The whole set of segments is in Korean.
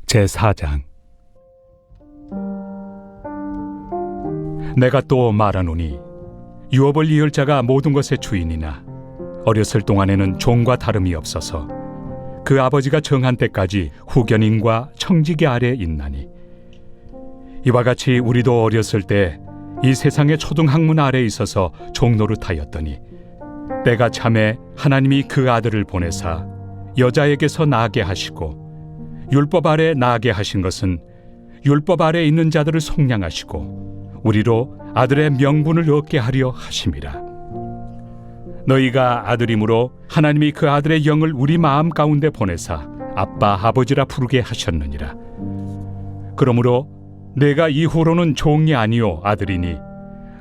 제4장. 내가 또 말하노니 유업을 이을 자가 모든 것의 주인이나 어렸을 동안에는 종과 다름이 없어서 그 아버지가 정한 때까지 후견인과 청지기 아래 있나니, 이와 같이 우리도 어렸을 때 이 세상의 초등학문 아래 있어서 종노릇하였더니 때가 참에 하나님이 그 아들을 보내사 여자에게서 나게 하시고, 율법 아래 나게 하신 것은 율법 아래 있는 자들을 속량하시고 우리로 아들의 명분을 얻게 하려 하심이라. 너희가 아들이므로 하나님이 그 아들의 영을 우리 마음 가운데 보내사 아빠 아버지라 부르게 하셨느니라. 그러므로 내가 이후로는 종이 아니요 아들이니,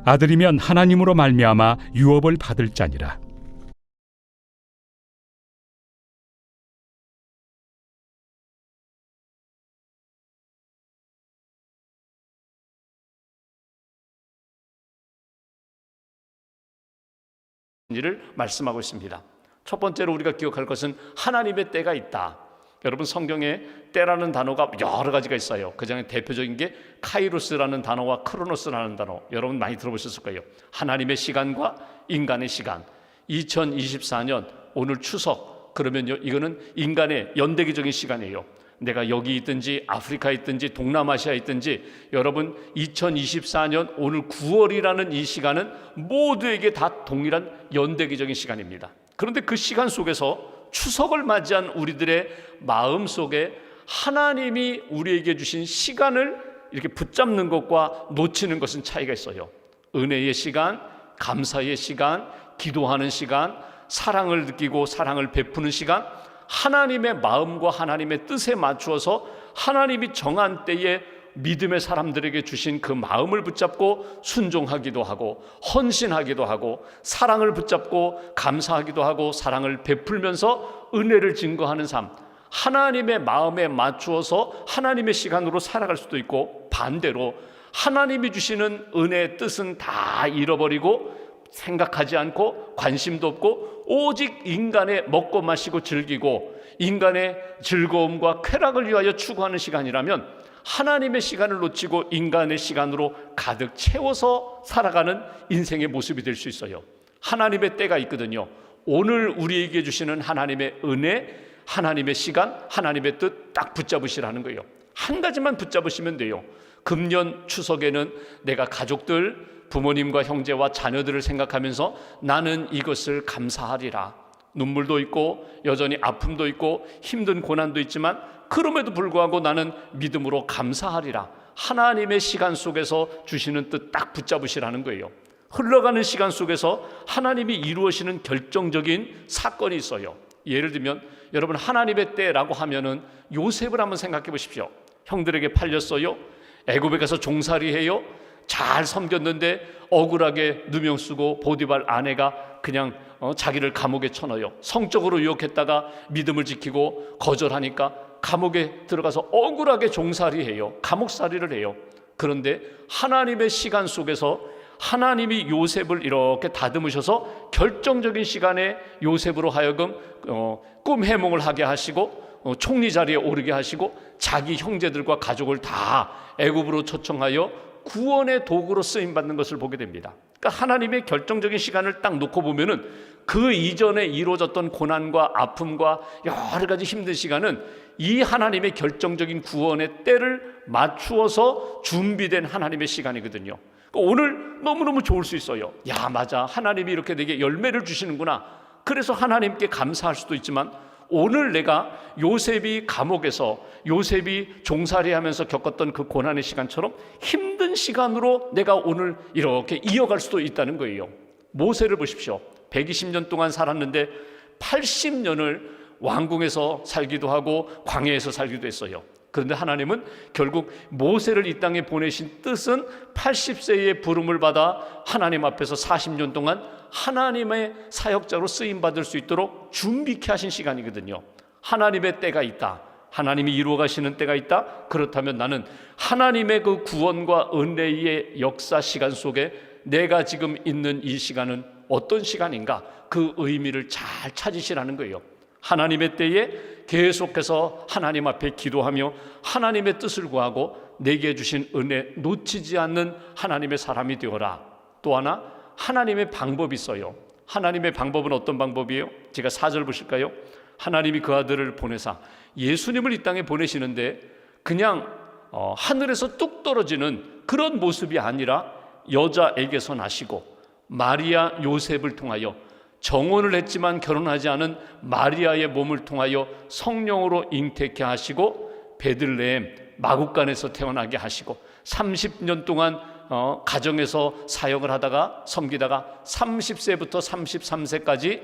아들이면 하나님으로 말미암아 유업을 받을 자니라. 일을 말씀하고 있습니다. 첫 번째로 우리가 기억할 것은 하나님의 때가 있다. 여러분, 성경에 때라는 단어가 여러 가지가 있어요. 그 중에 대표적인 게 카이로스라는 단어와 크로노스라는 단어, 여러분 많이 들어보셨을 거예요. 하나님의 시간과 인간의 시간. 2024년 오늘 추석, 그러면요, 이거는 인간의 연대기적인 시간이에요. 내가 여기 있든지 아프리카에 있든지 동남아시아에 있든지, 여러분 2024년 오늘 9월이라는 이 시간은 모두에게 다 동일한 연대기적인 시간입니다. 그런데 그 시간 속에서 추석을 맞이한 우리들의 마음 속에 하나님이 우리에게 주신 시간을 이렇게 붙잡는 것과 놓치는 것은 차이가 있어요. 은혜의 시간, 감사의 시간, 기도하는 시간, 사랑을 느끼고 사랑을 베푸는 시간, 하나님의 마음과 하나님의 뜻에 맞추어서 하나님이 정한 때에 믿음의 사람들에게 주신 그 마음을 붙잡고 순종하기도 하고 헌신하기도 하고 사랑을 붙잡고 감사하기도 하고 사랑을 베풀면서 은혜를 증거하는 삶, 하나님의 마음에 맞추어서 하나님의 시간으로 살아갈 수도 있고, 반대로 하나님이 주시는 은혜의 뜻은 다 잃어버리고 생각하지 않고 관심도 없고 오직 인간의 먹고 마시고 즐기고 인간의 즐거움과 쾌락을 위하여 추구하는 시간이라면, 하나님의 시간을 놓치고 인간의 시간으로 가득 채워서 살아가는 인생의 모습이 될 수 있어요. 하나님의 때가 있거든요. 오늘 우리에게 주시는 하나님의 은혜, 하나님의 시간, 하나님의 뜻 딱 붙잡으시라는 거예요. 한 가지만 붙잡으시면 돼요. 금년 추석에는 내가 가족들, 부모님과 형제와 자녀들을 생각하면서 나는 이것을 감사하리라. 눈물도 있고 여전히 아픔도 있고 힘든 고난도 있지만 그럼에도 불구하고 나는 믿음으로 감사하리라. 하나님의 시간 속에서 주시는 뜻 딱 붙잡으시라는 거예요. 흘러가는 시간 속에서 하나님이 이루어지는 결정적인 사건이 있어요. 예를 들면 여러분, 하나님의 때라고 하면은 요셉을 한번 생각해 보십시오. 형들에게 팔렸어요. 애굽에 가서 종살이해요. 잘 섬겼는데 억울하게 누명 쓰고 보디발 아내가 그냥 자기를 감옥에 쳐넣어요. 성적으로 유혹했다가 믿음을 지키고 거절하니까 감옥에 들어가서 억울하게 종살이해요. 감옥살이를 해요. 그런데 하나님의 시간 속에서 하나님이 요셉을 이렇게 다듬으셔서 결정적인 시간에 요셉으로 하여금 꿈 해몽을 하게 하시고 총리 자리에 오르게 하시고 자기 형제들과 가족을 다 애굽으로 초청하여 구원의 도구로 쓰임받는 것을 보게 됩니다. 그러니까 하나님의 결정적인 시간을 딱 놓고 보면은 그 이전에 이루어졌던 고난과 아픔과 여러 가지 힘든 시간은 이 하나님의 결정적인 구원의 때를 맞추어서 준비된 하나님의 시간이거든요. 그러니까 오늘 너무너무 좋을 수 있어요. 야, 맞아, 하나님이 이렇게 내게 열매를 주시는구나. 그래서 하나님께 감사할 수도 있지만, 오늘 내가 요셉이 감옥에서 요셉이 종살이하면서 겪었던 그 고난의 시간처럼 힘든 시간으로 내가 오늘 이렇게 이어갈 수도 있다는 거예요. 모세를 보십시오. 120년 동안 살았는데 80년을 왕궁에서 살기도 하고 광야에서 살기도 했어요. 그런데 하나님은 결국 모세를 이 땅에 보내신 뜻은 80세의 부름을 받아 하나님 앞에서 40년 동안 하나님의 사역자로 쓰임받을 수 있도록 준비케 하신 시간이거든요. 하나님의 때가 있다. 하나님이 이루어 가시는 때가 있다. 그렇다면 나는 하나님의 그 구원과 은혜의 역사 시간 속에 내가 지금 있는 이 시간은 어떤 시간인가, 그 의미를 잘 찾으시라는 거예요. 하나님의 때에 계속해서 하나님 앞에 기도하며 하나님의 뜻을 구하고 내게 주신 은혜 놓치지 않는 하나님의 사람이 되어라. 또 하나 하나님의 방법이 있어요. 하나님의 방법은 어떤 방법이에요? 제가 4절 보실까요? 하나님이 그 아들을 보내사 예수님을 이 땅에 보내시는데 그냥 하늘에서 뚝 떨어지는 그런 모습이 아니라 여자에게서 나시고 마리아 요셉을 통하여 정혼을 했지만 결혼하지 않은 마리아의 몸을 통하여 성령으로 잉태케 하시고 베들레헴 마국간에서 태어나게 하시고 30년 동안 가정에서 사역을 하다가 섬기다가 30세부터 33세까지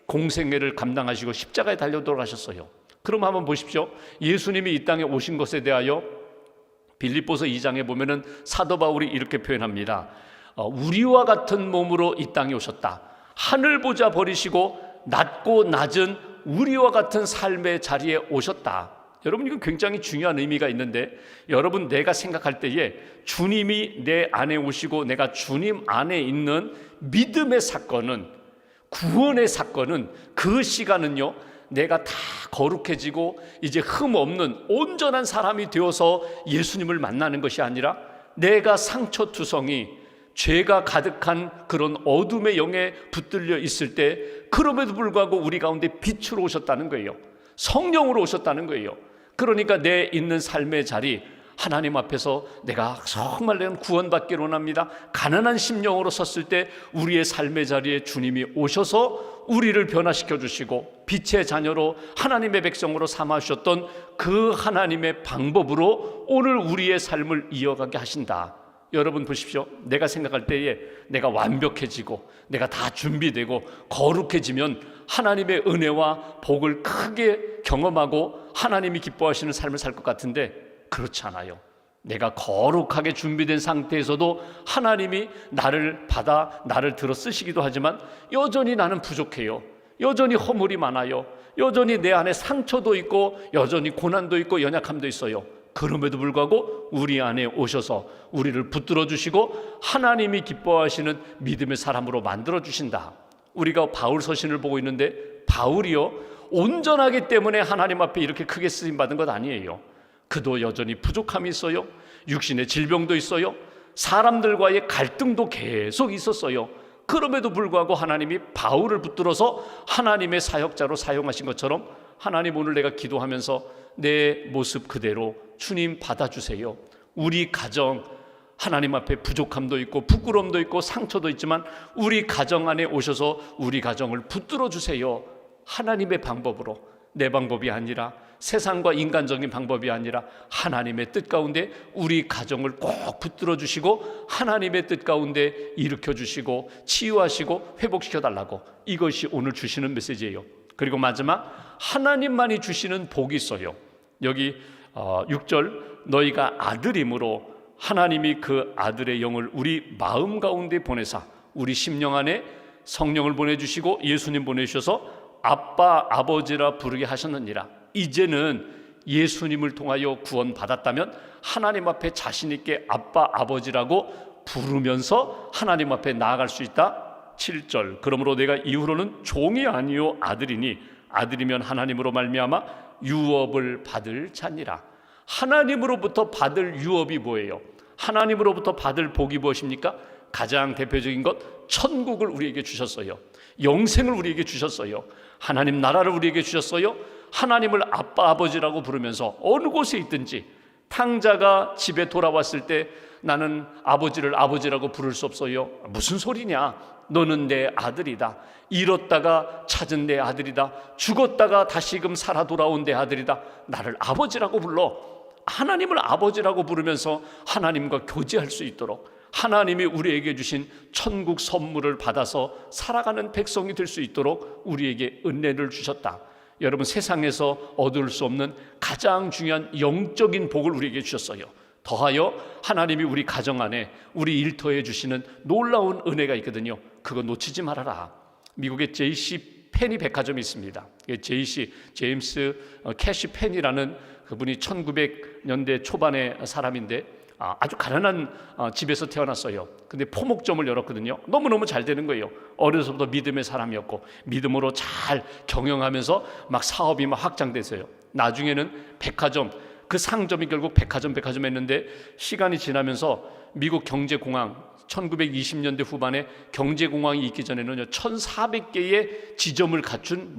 공생애를 감당하시고 십자가에 달려 돌아가셨어요. 그럼 한번 보십시오. 예수님이 이 땅에 오신 것에 대하여 빌립보서 2장에 보면은 사도 바울이 이렇게 표현합니다. 우리와 같은 몸으로 이 땅에 오셨다. 하늘 보좌 버리시고 낮고 낮은 우리와 같은 삶의 자리에 오셨다. 여러분, 이건 굉장히 중요한 의미가 있는데, 여러분 내가 생각할 때에 주님이 내 안에 오시고 내가 주님 안에 있는 믿음의 사건은, 구원의 사건은, 그 시간은요 내가 다 거룩해지고 이제 흠 없는 온전한 사람이 되어서 예수님을 만나는 것이 아니라 내가 상처투성이 죄가 가득한 그런 어둠의 영에 붙들려 있을 때 그럼에도 불구하고 우리 가운데 빛으로 오셨다는 거예요. 성령으로 오셨다는 거예요. 그러니까 내 있는 삶의 자리, 하나님 앞에서 내가 정말 내가 구원받기를 원합니다. 가난한 심령으로 섰을 때 우리의 삶의 자리에 주님이 오셔서 우리를 변화시켜 주시고 빛의 자녀로 하나님의 백성으로 삼아 주셨던 그 하나님의 방법으로 오늘 우리의 삶을 이어가게 하신다. 여러분 보십시오. 내가 생각할 때에 내가 완벽해지고 내가 다 준비되고 거룩해지면 하나님의 은혜와 복을 크게 경험하고 하나님이 기뻐하시는 삶을 살 것 같은데 그렇지 않아요. 내가 거룩하게 준비된 상태에서도 하나님이 나를 받아 나를 들어 쓰시기도 하지만 여전히 나는 부족해요. 여전히 허물이 많아요. 여전히 내 안에 상처도 있고 여전히 고난도 있고 연약함도 있어요. 그럼에도 불구하고 우리 안에 오셔서 우리를 붙들어 주시고 하나님이 기뻐하시는 믿음의 사람으로 만들어 주신다. 우리가 바울 서신을 보고 있는데 바울이요 온전하기 때문에 하나님 앞에 이렇게 크게 쓰임 받은 것 아니에요. 그도 여전히 부족함이 있어요. 육신의 질병도 있어요. 사람들과의 갈등도 계속 있었어요. 그럼에도 불구하고 하나님이 바울을 붙들어서 하나님의 사역자로 사용하신 것처럼 하나님 오늘 내가 기도하면서 내 모습 그대로 주님 받아주세요. 우리 가정 하나님 앞에 부족함도 있고 부끄러움도 있고 상처도 있지만 우리 가정 안에 오셔서 우리 가정을 붙들어 주세요. 하나님의 방법으로, 내 방법이 아니라 세상과 인간적인 방법이 아니라 하나님의 뜻 가운데 우리 가정을 꼭 붙들어 주시고 하나님의 뜻 가운데 일으켜 주시고 치유하시고 회복시켜 달라고, 이것이 오늘 주시는 메시지예요. 그리고 마지막 하나님만이 주시는 복이 있어요. 여기 6절 너희가 아들임으로 하나님이 그 아들의 영을 우리 마음 가운데 보내사 우리 심령 안에 성령을 보내주시고 예수님 보내주셔서 아빠 아버지라 부르게 하셨느니라. 이제는 예수님을 통하여 구원받았다면 하나님 앞에 자신 있게 아빠 아버지라고 부르면서 하나님 앞에 나아갈 수 있다. 7절 그러므로 내가 이후로는 종이 아니요 아들이니 아들이면 하나님으로 말미암아 유업을 받을 자니라. 하나님으로부터 받을 유업이 뭐예요? 하나님으로부터 받을 복이 무엇입니까? 가장 대표적인 것, 천국을 우리에게 주셨어요. 영생을 우리에게 주셨어요. 하나님 나라를 우리에게 주셨어요. 하나님을 아빠 아버지라고 부르면서 어느 곳에 있든지 탕자가 집에 돌아왔을 때 나는 아버지를 아버지라고 부를 수 없어요. 무슨 소리냐? 너는 내 아들이다. 잃었다가 찾은 내 아들이다. 죽었다가 다시금 살아 돌아온 내 아들이다. 나를 아버지라고 불러. 하나님을 아버지라고 부르면서 하나님과 교제할 수 있도록 하나님이 우리에게 주신 천국 선물을 받아서 살아가는 백성이 될 수 있도록 우리에게 은혜를 주셨다. 여러분, 세상에서 얻을 수 없는 가장 중요한 영적인 복을 우리에게 주셨어요. 더하여 하나님이 우리 가정 안에 우리 일터에 주시는 놀라운 은혜가 있거든요. 그거 놓치지 말아라. 미국의 JC 페니 백화점이 있습니다. JC 제임스 캐시 페니라는 그분이 1900년대 초반의 사람인데 아주 가난한 집에서 태어났어요. 근데 포목점을 열었거든요. 너무너무 잘 되는 거예요. 어려서부터 믿음의 사람이었고 믿음으로 잘 경영하면서 막 사업이 막 확장됐어요. 나중에는 백화점, 그 상점이 결국 백화점 했는데 시간이 지나면서 미국 경제공황 1920년대 후반에 경제공황이 있기 전에는요 1,400개의 지점을 갖춘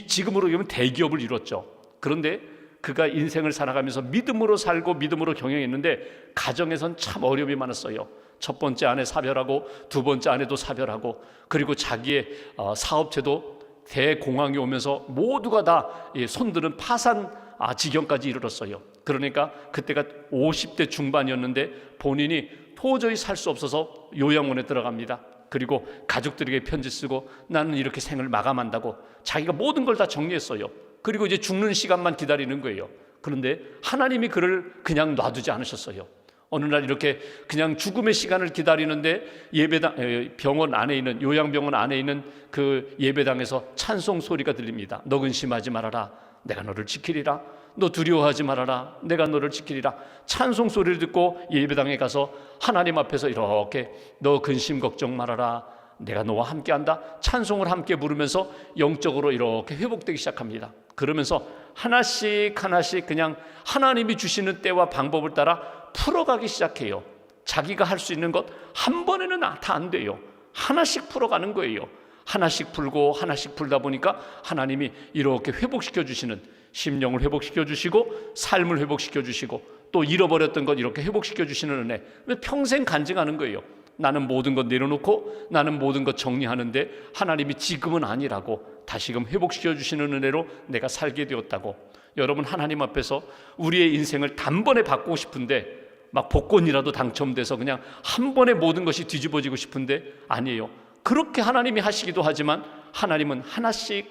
지금으로 얘기하면 대기업을 이뤘죠. 그런데 그가 인생을 살아가면서 믿음으로 살고 믿음으로 경영했는데 가정에선 참 어려움이 많았어요. 첫 번째 아내 사별하고 두 번째 아내도 사별하고 그리고 자기의 사업체도 대공황이 오면서 모두가 다 손들은 파산 지경까지 이르렀어요. 그러니까 그때가 50대 중반이었는데 본인이 도저히 살 수 없어서 요양원에 들어갑니다. 그리고 가족들에게 편지 쓰고 나는 이렇게 생을 마감한다고 자기가 모든 걸 다 정리했어요. 그리고 이제 죽는 시간만 기다리는 거예요. 그런데 하나님이 그를 그냥 놔두지 않으셨어요. 어느 날 이렇게 그냥 죽음의 시간을 기다리는데 병원 안에 있는 요양병원 안에 있는 그 예배당에서 찬송 소리가 들립니다. 너 근심하지 말아라, 내가 너를 지키리라. 너 두려워하지 말아라, 내가 너를 지키리라. 찬송 소리를 듣고 예배당에 가서 하나님 앞에서 이렇게 너 근심 걱정 말아라, 내가 너와 함께한다. 찬송을 함께 부르면서 영적으로 이렇게 회복되기 시작합니다. 그러면서 하나씩 그냥 하나님이 주시는 때와 방법을 따라 풀어가기 시작해요. 자기가 할 수 있는 것 한 번에는 다 안 돼요. 하나씩 풀어가는 거예요. 하나씩 풀고 하나씩 풀다 보니까 하나님이 이렇게 회복시켜 주시는, 심령을 회복시켜 주시고 삶을 회복시켜 주시고 또 잃어버렸던 것 이렇게 회복시켜 주시는 은혜, 평생 간증하는 거예요. 나는 모든 것 내려놓고 나는 모든 것 정리하는데 하나님이 지금은 아니라고 다시금 회복시켜 주시는 은혜로 내가 살게 되었다고. 여러분, 하나님 앞에서 우리의 인생을 단번에 바꾸고 싶은데 막 복권이라도 당첨돼서 그냥 한 번에 모든 것이 뒤집어지고 싶은데 아니에요. 그렇게 하나님이 하시기도 하지만 하나님은 하나씩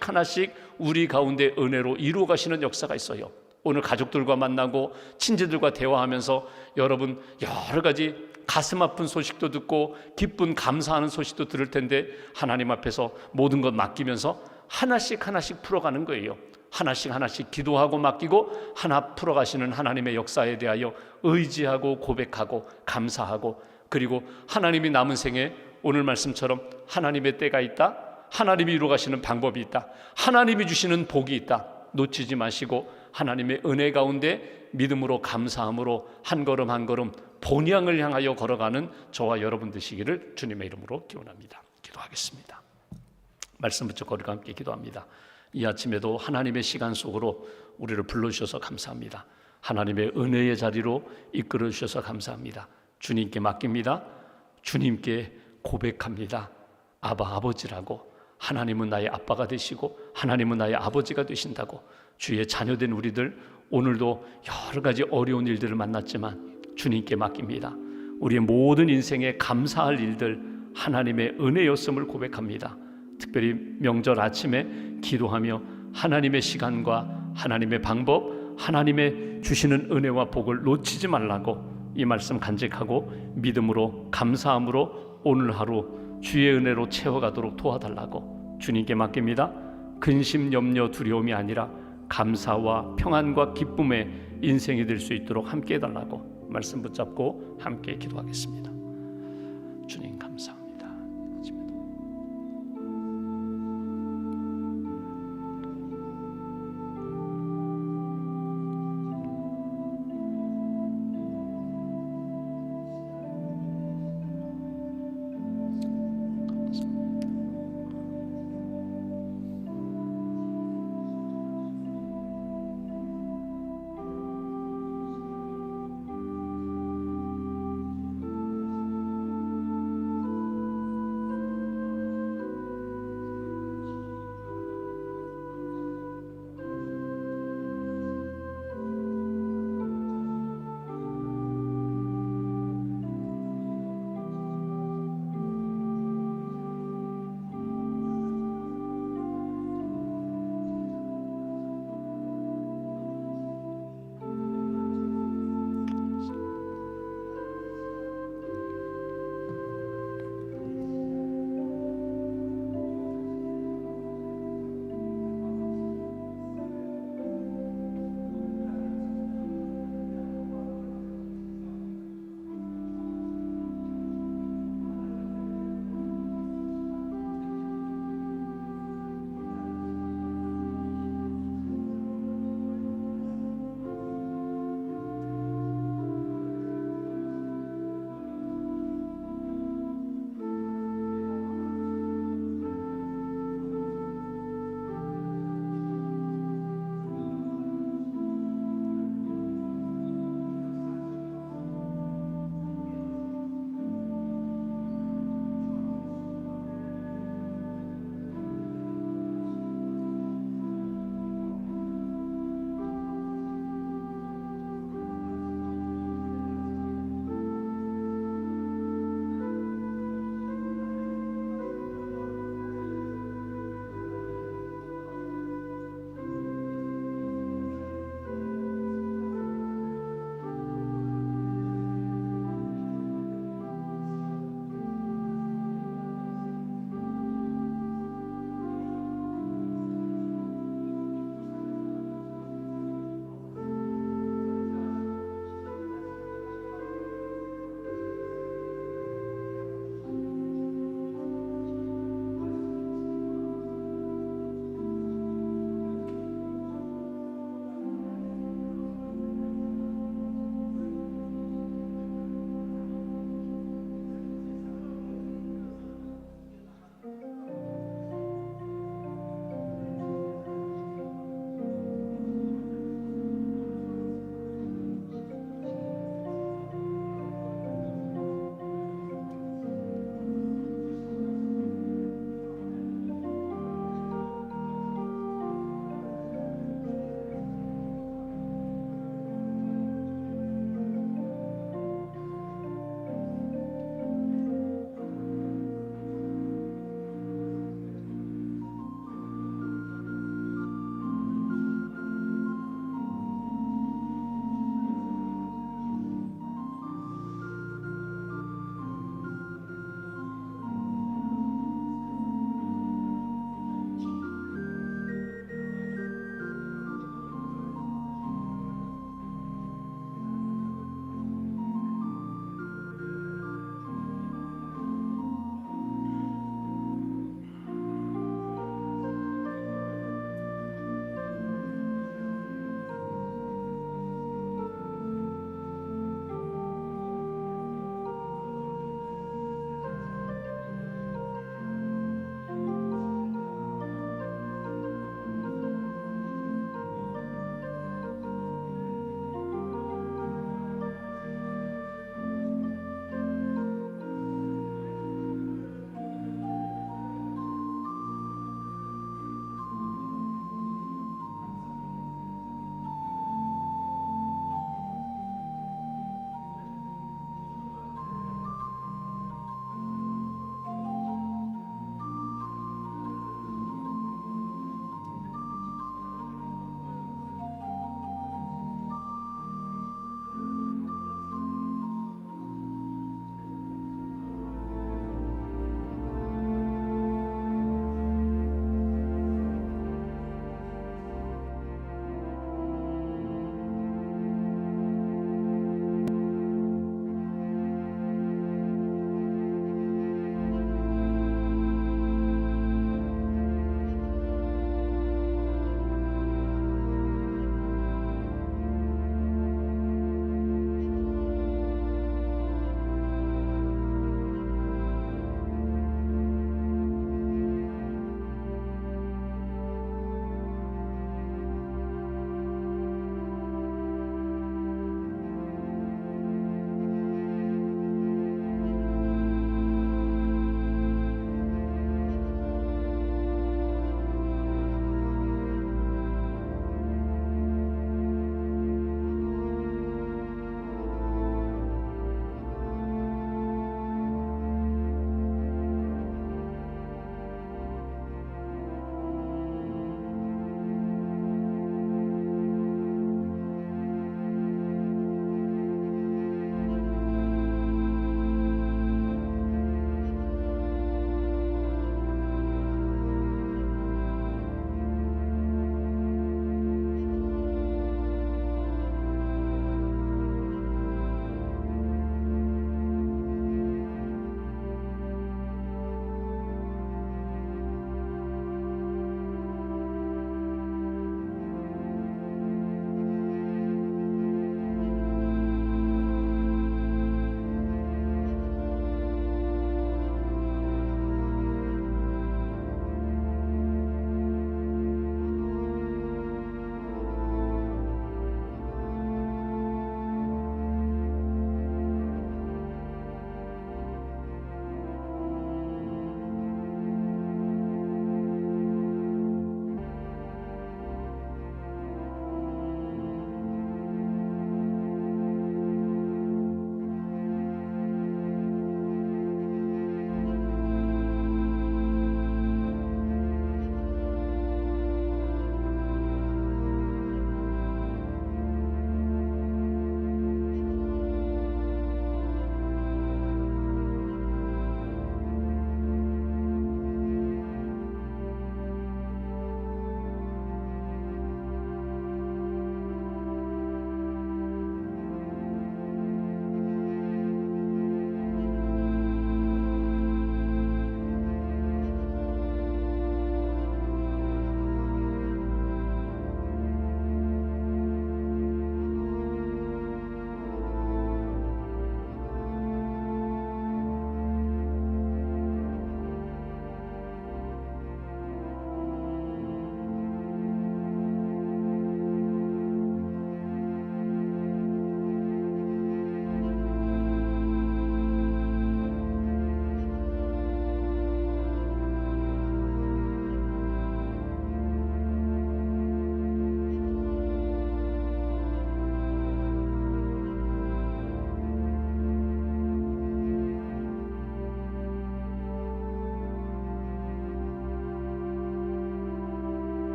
우리 가운데 은혜로 이루어 가시는 역사가 있어요. 오늘 가족들과 만나고 친지들과 대화하면서 여러분 여러 가지 가슴 아픈 소식도 듣고 기쁜 감사하는 소식도 들을 텐데 하나님 앞에서 모든 것 맡기면서 하나씩 풀어가는 거예요. 하나씩 기도하고 맡기고 하나 풀어가시는 하나님의 역사에 대하여 의지하고 고백하고 감사하고, 그리고 하나님이 남은 생에 오늘 말씀처럼 하나님의 때가 있다, 하나님이 이루어 가시는 방법이 있다, 하나님이 주시는 복이 있다, 놓치지 마시고 하나님의 은혜 가운데 믿음으로 감사함으로 한 걸음 본향을 향하여 걸어가는 저와 여러분 되시기를 주님의 이름으로 기원합니다. 기도하겠습니다. 말씀 붙잡고 우리가 함께 기도합니다. 이 아침에도 하나님의 시간 속으로 우리를 불러주셔서 감사합니다. 하나님의 은혜의 자리로 이끌어 주셔서 감사합니다. 주님께 맡깁니다. 주님께 고백합니다. 아버지라고. 하나님은 나의 아빠가 되시고 하나님은 나의 아버지가 되신다고. 주의 자녀된 우리들 오늘도 여러 가지 어려운 일들을 만났지만 주님께 맡깁니다. 우리의 모든 인생에 감사할 일들 하나님의 은혜였음을 고백합니다. 특별히 명절 아침에 기도하며 하나님의 시간과 하나님의 방법, 하나님의 주시는 은혜와 복을 놓치지 말라고 이 말씀 간직하고 믿음으로 감사함으로 오늘 하루 주의 은혜로 채워가도록 도와달라고 주님께 맡깁니다. 근심, 염려, 두려움이 아니라 감사와 평안과 기쁨의 인생이 될 수 있도록 함께 해달라고 말씀 붙잡고 함께 기도하겠습니다. 주님 감사합니다.